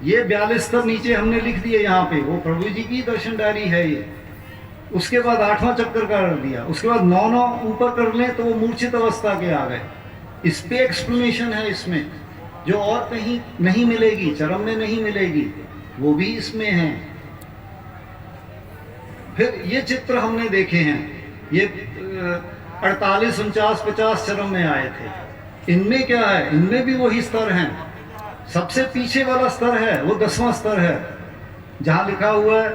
ये 42 स्तर नीचे हमने लिख दिए यहाँ पे, वो प्रभु जी की दर्शन डायरी है ये। उसके बाद 8वां चक्कर कर दिया। उसके बाद 9 ऊपर कर लें तो वो मूर्छित अवस्था के आ गए। इस पे एक्सप्लेनेशन है इसमें, जो और कहीं नहीं मिलेगी, चरम में नहीं मिलेगी, वो भी इसमें है। फिर ये चित्र हमने देखे हैं, ये 48, 49, 50 चरम में आए थे। इनमें क्या है? इनमें भी वही स्तर हैं। सबसे पीछे वाला स्तर है वो 10वां स्तर है, जहां लिखा हुआ है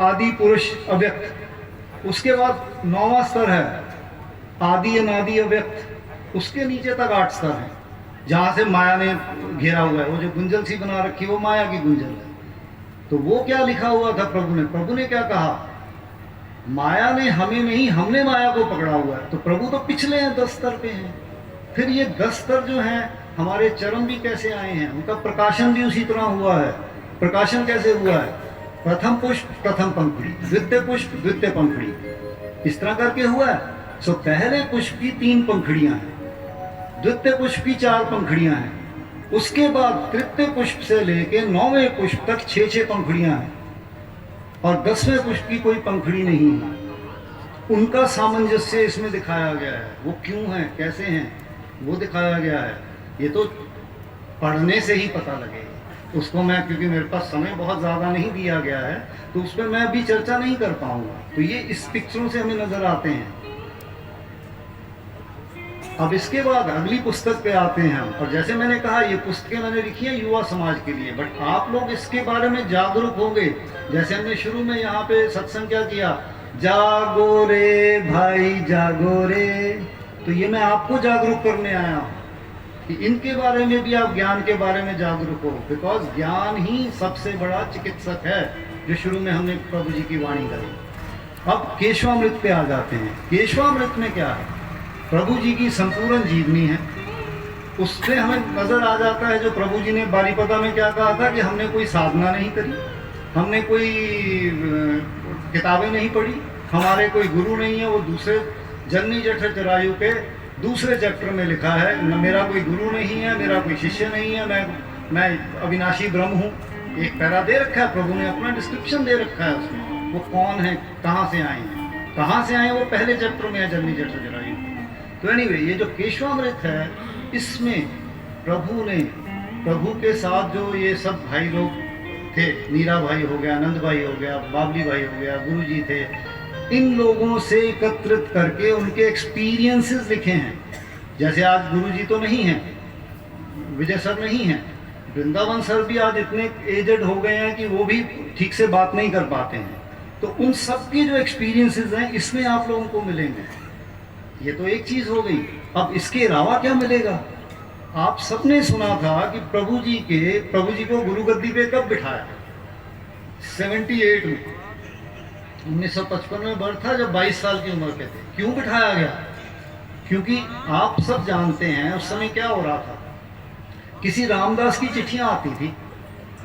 आदि पुरुष अव्यक्त। उसके बाद 9वां स्तर है आदि अनादि अव्यक्त। उसके नीचे तक 8 स्तर हैं, जहां से माया ने घेरा हुआ है। वो जो गुंजल सी बना रखी है वो माया की गुंजल है। तो वो क्या लिखा हुआ था प्रभु ने क्या कहा? माया ने हमें नहीं, हमने माया को पकड़ा हुआ है। तो प्रभु तो पिछले हैं, 10 स्तर पे हैं। फिर ये 10 स्तर जो हैं, हमारे चरण भी कैसे आए हैं, उनका प्रकाशन भी उसी तरह हुआ है। प्रकाशन कैसे हुआ है? प्रथम पुष्प प्रथम पंखुड़ी, द्वितीय पुष्प द्वितीय पंखुड़ी, इस तरह करके हुआ है। सो पहले पुष्प की 3 पंखुड़ियां हैं, द्वितीय पुष्प की 4 पंखुड़ियां हैं। उसके बाद तृतीय पुष्प से लेके 9वें पुष्प तक 6 पंखुड़ियां हैं, और 10वें पुष्प की कोई पंखुड़ी नहीं है। उनका सामंजस्य इसमें दिखाया गया है। वो क्यों हैं, कैसे हैं, वो दिखाया गया है। ये तो पढ़ने से ही पता लगेगा। उसको मैं, क्योंकि मेरे पास समय बहुत ज़्यादा नहीं दिया गया है, तो उस पर मैं अभी चर्चा नहीं कर पाऊंगा। तो ये इस पिक्चरों से हमें नजर आते हैं। अब इसके बाद अगली पुस्तक पे आते हैं हम। और जैसे मैंने कहा, ये पुस्तकें मैंने लिखी हैं युवा समाज के लिए, बट आप लोग इसके बारे में जागरूक होंगे। जैसे हमने शुरू में यहाँ पे सत्संग क्या किया, जागो रे भाई जागो रे। तो ये मैं आपको जागरूक करने आया हूँ कि इनके बारे में भी आप ज्ञान के बारे में जागरूक हो, बिकॉज ज्ञान ही सबसे बड़ा चिकित्सक है, जो शुरू में हमने प्रभु जी की वाणी करी। अब केशवामृत पे आ जाते हैं। केशवामृत में क्या है? प्रभु जी की संपूर्ण जीवनी है। उससे हमें नजर आ जाता है, जो प्रभु जी ने बारीपदा में क्या कहा था, कि हमने कोई साधना नहीं करी, हमने कोई किताबें नहीं पढ़ी, हमारे कोई गुरु नहीं है। वो दूसरे जननी जठर जरायु के दूसरे चैप्टर में लिखा है, मेरा कोई गुरु नहीं है, मेरा कोई शिष्य नहीं है, मैं अविनाशी ब्रह्म हूँ। एक पैरा दे रखा है, प्रभु ने अपना डिस्क्रिप्शन दे रखा है उसमें। वो कौन है, कहाँ से आए हैं, कहाँ से आए हैं, वो पहले चैप्टर में है, जननी जठर जरायु। तो एनीवे, ये जो केशवामृत है, इसमें प्रभु के साथ जो ये सब भाई लोग थे, मीरा भाई हो गया, आनंद भाई हो गया, बाबली भाई हो गया, गुरु जी थे, इन लोगों से एकत्रित करके उनके एक्सपीरियंसेस लिखे हैं। जैसे आज गुरु जी तो नहीं हैं, विजय सर नहीं हैं, वृंदावन सर भी आज इतने एजेड हो गए हैं कि वो भी ठीक से बात नहीं कर पाते हैं। तो उन सब के जो एक्सपीरियंसेस हैं इसमें आप लोगों को मिलेंगे। ये तो एक चीज़ हो गई। अब इसके अलावा क्या मिलेगा? आप सबने सुना था कि प्रभु जी को गुरु गद्दी पे कब बिठाया? 78 में, 1955 में बर्थ था, जब 22 साल की उम्र के थे। क्यों बिठाया गया? क्योंकि आप सब जानते हैं उस समय क्या हो रहा था। किसी रामदास की चिट्ठियां आती थी,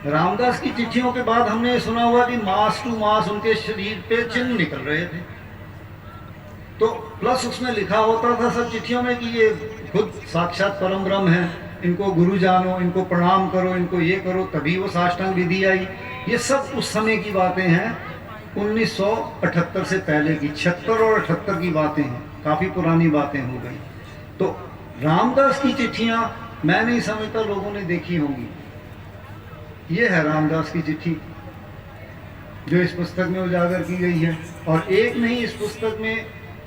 रामदास की चिट्ठियों के बाद हमने सुना हुआ कि मास टू मास उनके शरीर पे चिन्ह निकल रहे थे। तो प्लस उसमें लिखा होता था सब चिट्ठियों में कि ये खुद साक्षात परम ब्रह्म है, इनको गुरु जानो, इनको प्रणाम करो, इनको ये करो, तभी वो साष्टांग विधि आई। ये सब उस समय की बातें हैं, 1978 से पहले की, 76 और 78 की बातें हैं, काफ़ी पुरानी बातें हो गई। तो रामदास की चिट्ठियाँ मैं नहीं समझता लोगों ने देखी होंगी। ये है रामदास की चिट्ठी जो इस पुस्तक में उजागर की गई है। और एक नहीं, इस पुस्तक में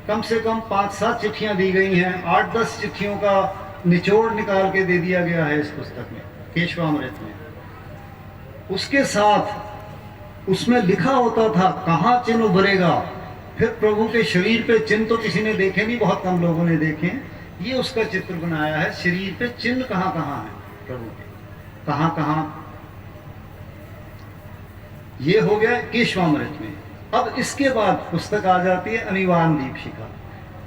कम से कम 5-7 चिट्ठियाँ दी गई हैं, 8-10 चिट्ठियों का निचोड़ निकाल के दे दिया गया है इस पुस्तक में, केशवामृत में। उसके साथ उसमें लिखा होता था कहाँ चिन्ह उभरेगा। फिर प्रभु के शरीर पे चिन्ह तो किसी ने देखे नहीं, बहुत कम लोगों ने देखे। ये उसका चित्र बनाया है, शरीर पे चिन्ह कहाँ कहाँ है प्रभु के, कहाँ कहाँ। ये हो गया केशवामृत में। अब इसके बाद पुस्तक आ जाती है अनिवान दीपशिखा।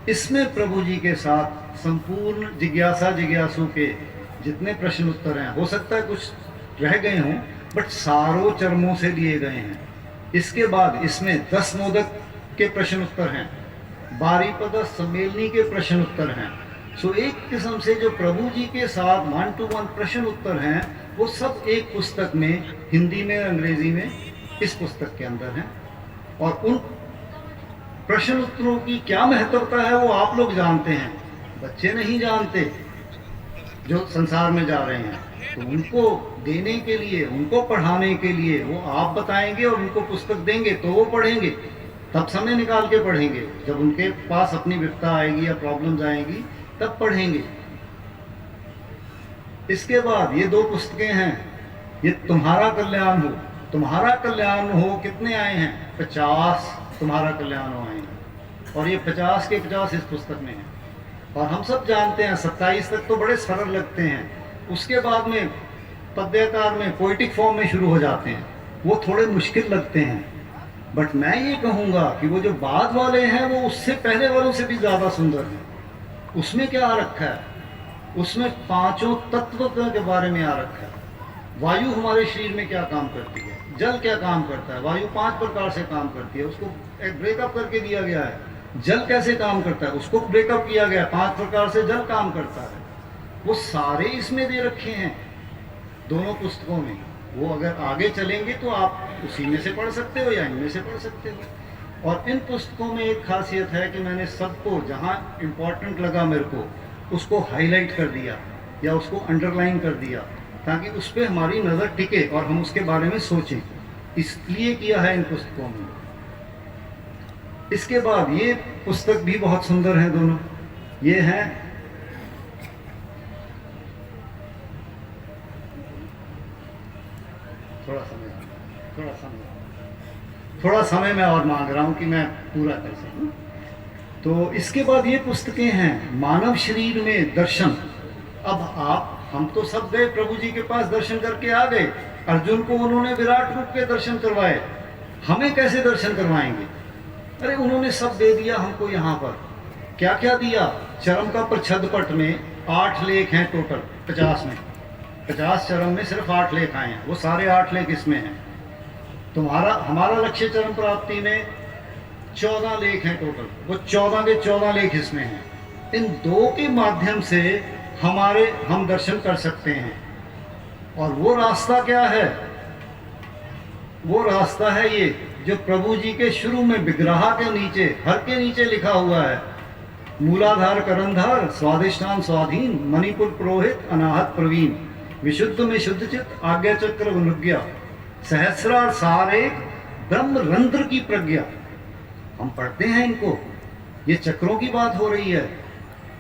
इसमें प्रभु जी के साथ संपूर्ण जिज्ञासु के जितने प्रश्न उत्तर हैं, हो सकता है कुछ रह गए हों, बट सारों चरमों से लिए गए हैं। इसके बाद इसमें 10 मोदक के प्रश्न उत्तर हैं, बारीपद सम्मेलनी के प्रश्न उत्तर हैं। सो एक किस्म से जो प्रभु जी के साथ 1-to-1 प्रश्न उत्तर हैं, वो सब एक पुस्तक में, हिंदी में, अंग्रेजी में, इस पुस्तक के अंदर हैं। और उन प्रश्न उत्तरों की क्या महत्वता है वो आप लोग जानते हैं, बच्चे नहीं जानते जो संसार में जा रहे हैं। तो उनको देने के लिए, उनको पढ़ाने के लिए वो आप बताएंगे और उनको पुस्तक देंगे तो वो पढ़ेंगे, तब समय निकाल के पढ़ेंगे। जब उनके पास अपनी विपदा आएगी या प्रॉब्लम्स आएंगी तब पढ़ेंगे। इसके बाद ये 2 पुस्तकें हैं, ये तुम्हारा कल्याण हो, तुम्हारा कल्याण हो कितने आए हैं? 50 तुम्हारा कल्याण हो आए हैं। और ये 50 के 50 इस पुस्तक में हैं। और हम सब जानते हैं 27 तक तो बड़े सरल लगते हैं, उसके बाद में पद्याकार में, पोइटिक फॉर्म में शुरू हो जाते हैं, वो थोड़े मुश्किल लगते हैं। बट मैं ये कहूँगा कि वो जो बाद वाले हैं वो उससे पहले वालों से भी ज़्यादा सुंदर हैं। उसमें क्या आ रखा है? उसमें 5 तत्व के बारे में आ रखा है। वायु हमारे शरीर में क्या काम करती है, जल क्या काम करता है, वायु 5 प्रकार से काम करती है, उसको एक ब्रेकअप करके दिया गया है। जल कैसे काम करता है, उसको ब्रेकअप किया गया है, 5 प्रकार से जल काम करता है। वो सारे इसमें दे रखे हैं दोनों पुस्तकों में। वो अगर आगे चलेंगे तो आप उसी में से पढ़ सकते हो या इनमें से पढ़ सकते हो। और इन पुस्तकों में एक खासियत है कि मैंने सबको जहाँ इम्पोर्टेंट लगा मेरे को उसको हाईलाइट कर दिया या उसको अंडरलाइन कर दिया, ताकि उस पर हमारी नज़र टिके और हम उसके बारे में सोचें। इसलिए किया है इन पुस्तकों में। इसके बाद ये पुस्तक भी बहुत सुंदर है दोनों। ये हैं थोड़ा समय मैं और मांग रहा हूँ कि मैं पूरा कर सकूँ। तो इसके बाद ये पुस्तकें हैं मानव शरीर में दर्शन। अब हम तो सब गए प्रभु जी के पास, दर्शन करके आ गए। अर्जुन को उन्होंने विराट रूप के दर्शन करवाए, हमें कैसे दर्शन करवाएंगे? अरे उन्होंने सब दे दिया हमको। यहाँ पर क्या क्या दिया? चरम का प्रच्छद पट में 8 लेख हैं टोटल 50 में। 50 चरम में सिर्फ 8 लेख आए हैं, वो सारे 8 लेख इसमें हैं। हमारा लक्ष्य चरम प्राप्ति में 14 लेख हैं टोटल, वो 14 के 14 लेख इसमें हैं। इन 2 के माध्यम से हम दर्शन कर सकते हैं। और वो रास्ता क्या है? वो रास्ता है ये जो प्रभु जी के शुरू में विग्रह के नीचे, हर के नीचे लिखा हुआ है, मूलाधार करंधार, स्वादिष्ठान स्वाधीन, मणिपुर पुरोहित, अनाहत प्रवीण, विशुद्ध में शुद्ध चित्त, आज्ञा चक्र अनुज्ञा, सहस्रार सारे ब्रह्म रंध्र की प्रज्ञा। हम पढ़ते हैं इनको, ये चक्रों की बात हो रही है।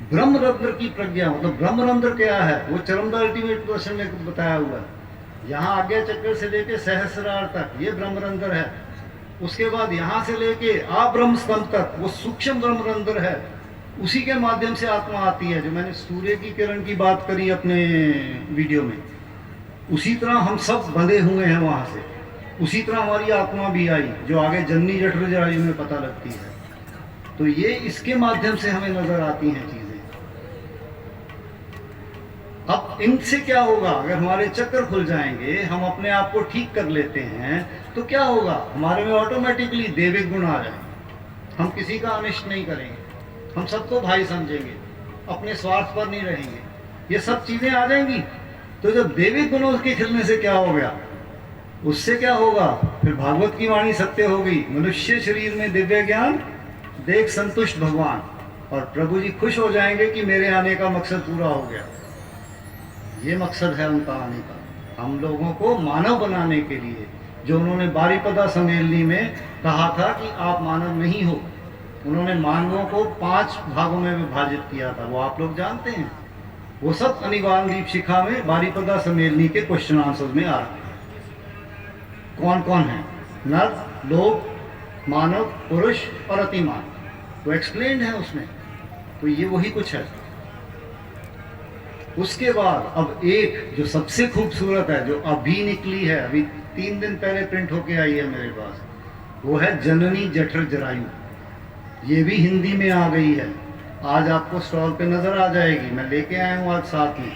ब्रह्मरंध्र की प्रज्ञा, मतलब ब्रह्मरंध्र क्या है, वो चरमदा अल्टीमेट दर्शन में बताया हुआ है। यहाँ आज्ञा चक्र से लेके सहस्रार तक ये ब्रह्मरंध्र है। उसके बाद यहाँ से लेके आब्रह्म स्तंभ तक वो सूक्ष्म ब्रह्मरंध्र है। उसी के माध्यम से आत्मा आती है। जो मैंने सूर्य की किरण की बात करी अपने वीडियो में, उसी तरह हम सब बंधे हुए हैं वहाँ से। उसी तरह हमारी आत्मा भी आई, जो आगे जननी जठर जरायु में पता लगती है। तो ये इसके माध्यम से हमें नजर आती हैं चीजें। अब इनसे क्या होगा, अगर हमारे चक्कर खुल जाएंगे, हम अपने आप को ठीक कर लेते हैं, तो क्या होगा, हमारे में ऑटोमेटिकली दैविक गुण आ जाएंगे। हम किसी का अनिष्ट नहीं करेंगे, हम सबको भाई समझेंगे, अपने स्वार्थ पर नहीं रहेंगे, ये सब चीजें आ जाएंगी। तो जब दैविक गुणों के खिलने से क्या हो गया, उससे क्या होगा, फिर भागवत की वाणी सत्य हो गई, मनुष्य शरीर में दिव्य ज्ञान देख संतुष्ट भगवान, और प्रभु जी खुश हो जाएंगे कि मेरे आने का मकसद पूरा हो गया। ये मकसद है उनका आने का, हम लोगों को मानव बनाने के लिए। जो उन्होंने बारीपदा सम्मेलनी में कहा था कि आप मानव नहीं हो, उन्होंने मानवों को 5 भागों में विभाजित किया था, वो आप लोग जानते हैं। वो सब अनिवार्य दीपशिखा में बारीपदा सम्मेलनी के क्वेश्चन आंसर में आ रहे हैं। कौन कौन है, नर, लोक, मानव, पुरुष और अतिमान, वो एक्सप्लेन्ड है उसमें। तो ये वही कुछ है। उसके बाद अब एक जो सबसे खूबसूरत है, जो अभी निकली है, अभी 3 दिन पहले प्रिंट होके आई है मेरे पास, वो है जननी जठर जरायु। ये भी हिंदी में आ गई है, आज आपको स्टॉल पे नजर आ जाएगी, मैं लेके आया हूँ आज साथ में।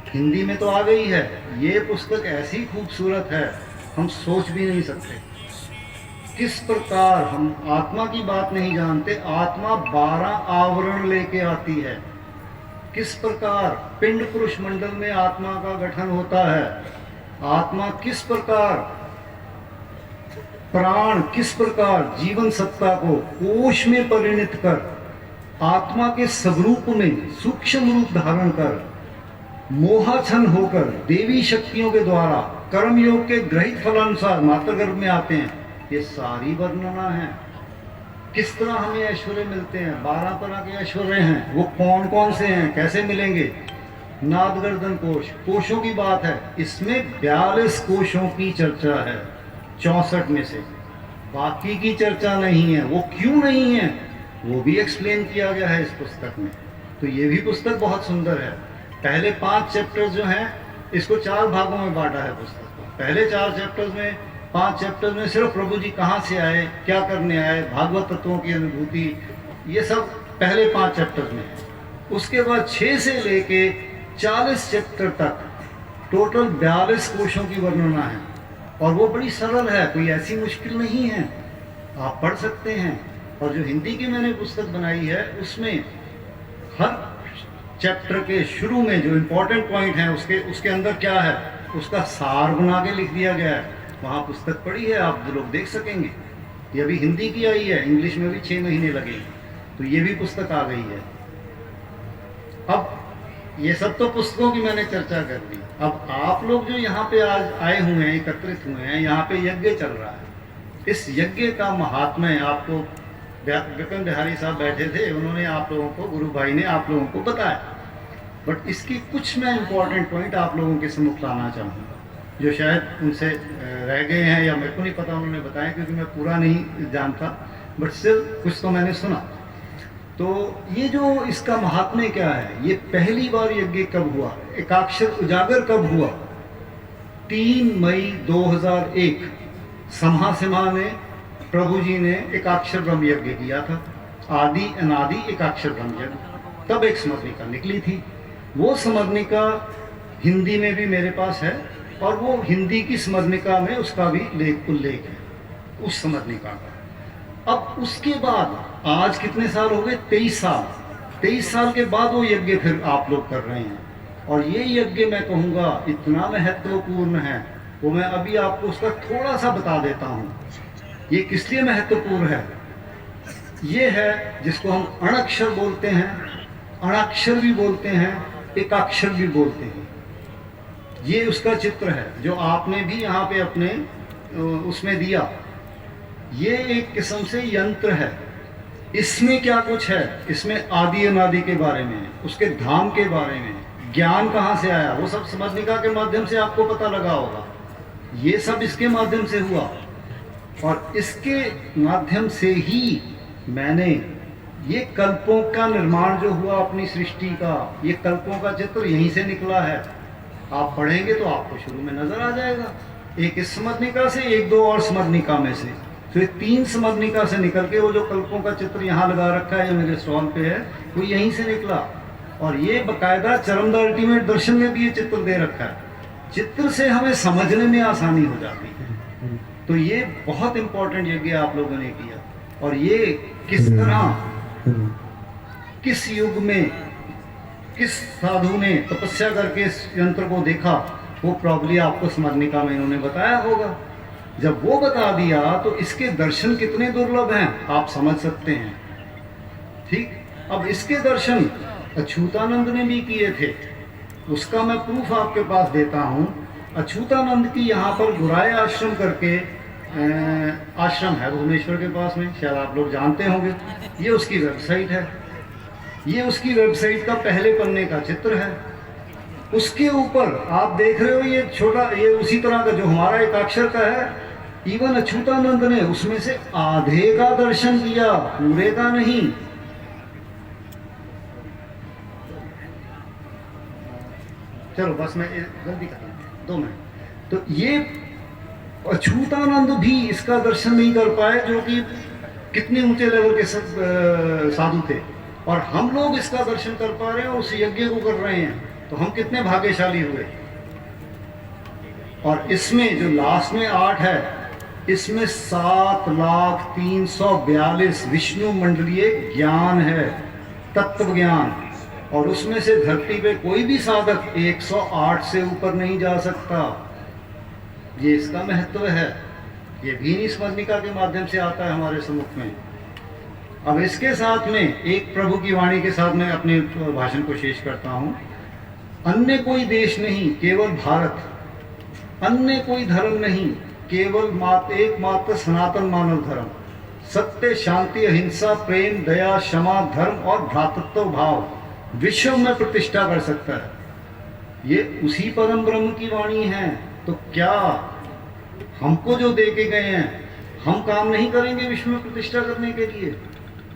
हिंदी में तो आ गई है। ये पुस्तक ऐसी खूबसूरत है, हम सोच भी नहीं सकते किस प्रकार। हम आत्मा की बात नहीं जानते, आत्मा 12 आवरण लेके आती है। किस प्रकार पिंड पुरुष मंडल में आत्मा का गठन होता है, आत्मा किस प्रकार, प्राण किस प्रकार जीवन सत्ता को कोश में परिणत कर, आत्मा के स्वरूप में सूक्ष्म रूप धारण कर, मोहाछन होकर देवी शक्तियों के द्वारा कर्मयोग के ग्रहित फलानुसार मातृगर्भ में आते हैं। ये सारी वर्णना है। किस तरह हमें ऐश्वर्य मिलते हैं, 12 तरह के ऐश्वर्य हैं, वो कौन कौन से हैं, कैसे मिलेंगे। नादगर्दन कोश, कोशों की बात है, इसमें 42 कोशों की चर्चा है 64 में से, बाकी की चर्चा नहीं है। वो क्यों नहीं है, वो भी एक्सप्लेन किया गया है इस पुस्तक में। तो ये भी पुस्तक बहुत सुंदर है। पहले 5 चैप्टर्स जो हैं, इसको 4 भागों में बांटा है पुस्तक को। पहले 4 चैप्टर्स में, 5 चैप्टर्स में सिर्फ प्रभु जी कहाँ से आए, क्या करने आए, भागवत तत्वों की अनुभूति, ये सब पहले 5 चैप्टर्स में है। उसके बाद 6 से लेके 40 चैप्टर तक टोटल 42 कोशों की वर्णना है, और वो बड़ी सरल है, कोई ऐसी मुश्किल नहीं है, आप पढ़ सकते हैं। और जो हिंदी की मैंने पुस्तक बनाई है, उसमें हर चैप्टर के शुरू में जो इम्पोर्टेंट पॉइंट है, उसके अंदर क्या है, उसका सार बना के लिख दिया गया है। वहाँ पुस्तक पड़ी है, आप जो लोग देख सकेंगे। ये अभी हिंदी की आई है, इंग्लिश में भी 6 महीने लगे, तो ये भी पुस्तक आ गई है। अब ये सब तो पुस्तकों की मैंने चर्चा कर दी। अब आप लोग जो यहाँ पे आज आए हुए हैं, एकत्रित हुए हैं, यहाँ पे यज्ञ चल रहा है। इस यज्ञ का महात्म्य आपको विपिन बिहारी साहब बैठे थे, उन्होंने आप लोगों को, गुरु भाई ने आप लोगों को बताया। बट इसकी कुछ मैं इम्पोर्टेंट पॉइंट आप लोगों के सम्मुख लाना चाहूँगा, जो शायद उनसे रह गए हैं या मेरे को नहीं पता, उन्होंने बताया, क्योंकि मैं पूरा नहीं जानता, बट स्टिल कुछ तो मैंने सुना। तो ये जो इसका महात्म्य क्या है, ये पहली बार यज्ञ कब हुआ, एकाक्षर उजागर कब हुआ, 3 मई 2001 समहा ने, प्रभु जी ने एकाक्षर ब्रह्म यज्ञ किया था। आदि अनादि एकाक्षर ब्रह्म यज्ञ, तब एक स्मरणिका निकली थी। वो स्मरणिका हिंदी में भी मेरे पास है, और वो हिंदी की स्मरणिका में उसका भी उल्लेख है, उस स्मरणिका का। अब उसके बाद आज कितने साल हो गए, 23 साल। 23 साल के बाद वो यज्ञ फिर आप लोग कर रहे हैं, और ये यज्ञ मैं कहूँगा इतना महत्वपूर्ण है, वो मैं अभी आपको उसका थोड़ा सा बता देता हूँ। ये किस लिए महत्वपूर्ण है, ये है जिसको हम अणक्षर बोलते हैं, अणाक्षर भी बोलते हैं, एकाक्षर भी बोलते हैं। ये उसका चित्र है जो आपने भी यहाँ पे अपने उसमें दिया। ये एक किस्म से यंत्र है। इसमें क्या कुछ है, इसमें आदि अनादि के बारे में, उसके धाम के बारे में, ज्ञान कहाँ से आया, वो सब स्मरणिका के माध्यम से आपको पता लगा होगा। ये सब इसके माध्यम से हुआ, और इसके माध्यम से ही मैंने ये कल्पों का निर्माण जो हुआ अपनी सृष्टि का, ये कल्पों का चित्र यहीं से निकला है। आप पढ़ेंगे तो आपको शुरू में नजर आ जाएगा, एक इस स्मरणिका से, एक दो और स्मरणिका में से, तो ये 3 स्मरणिका से निकल के वो जो कल्पों का चित्र यहाँ लगा रखा है, मेरे स्टॉल पे है, वो यहीं से निकला। और ये बकायदा चरम द अल्टीमेट दर्शन में भी ये चित्र दे रखा है। चित्र से हमें समझने में आसानी हो जाती है। तो ये बहुत इंपॉर्टेंट यज्ञ आप लोगों ने किया, और ये किस तरह, किस युग में, किस साधु ने तपस्या करके इस यंत्र को देखा, वो प्रॉब्ली आपको स्मरणिका में इन्होंने बताया होगा। जब वो बता दिया तो इसके दर्शन कितने दुर्लभ हैं आप समझ सकते हैं। ठीक, अब इसके दर्शन अछूतानंद ने भी किए थे, उसका मैं प्रूफ आपके पास देता हूँ। अछूतानंद की यहाँ पर गुराए आश्रम करके आश्रम है भुवनेश्वर के पास में, शायद आप लोग जानते होंगे। ये उसकी वेबसाइट है, ये उसकी वेबसाइट का पहले पन्ने का चित्र है। उसके ऊपर आप देख रहे हो ये छोटा, ये उसी तरह का जो हमारा एक अक्षर का है। इवन अछूतानंद ने उसमें से आधे का दर्शन किया, पूरे का नहीं। चलो बस मैं जल्दी कर 2 मिनट। तो ये अछूतानंद भी इसका दर्शन नहीं कर पाए, जो कि कितने ऊंचे लेवल के साधु थे, और हम लोग इसका दर्शन कर पा रहे हैं, उस यज्ञ को कर रहे हैं, तो हम कितने भाग्यशाली हुए। और इसमें जो लास्ट में 8 है, इसमें 7,03,42 विष्णु मंडलीय ज्ञान है, तत्व ज्ञान, और उसमें से धरती पे कोई भी साधक 108 से ऊपर नहीं जा सकता। ये इसका महत्व है। ये भी नहीं स्मरणिका के माध्यम से आता है हमारे सम्मुख में। अब इसके साथ में एक प्रभु की वाणी के साथ मैं अपने भाषण को शेष करता हूँ। अन्य कोई देश नहीं, केवल भारत। अन्य कोई धर्म नहीं, केवल एकमात्र सनातन मानव धर्म। सत्य, शांति, अहिंसा, प्रेम, दया, क्षमा, धर्म और भ्रातृत्व भाव विश्व में प्रतिष्ठा कर सकता है। ये उसी परम ब्रह्म की वाणी है। तो क्या हमको जो दे के गए हैं, हम काम नहीं करेंगे विश्व में प्रतिष्ठा करने के लिए?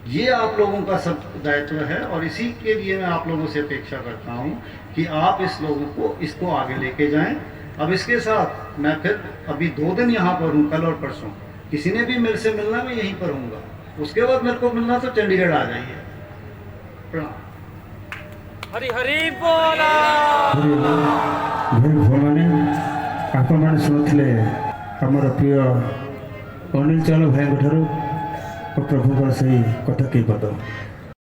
ये आप लोगों का सब दायित्व है, और इसी के लिए मैं आप लोगों से अपेक्षा करता हूँ कि आप इस लोगों को इसको आगे लेके जाएं। अब इसके साथ मैं फिर अभी 2 दिन यहाँ पर हूँ, कल और परसों। किसी ने भी मेरे से मिलना, मैं यहीं पर हूँगा। उसके बाद मेरे को मिलना तो चंडीगढ़ आ जाइए। प्रणाम। हरि हरि बोला। भगवान आपण शुणुले आमर प्रिय अनिल चावला भाई ठार प्रभुଙ୍କର ସେହି କଥା କି ପଦ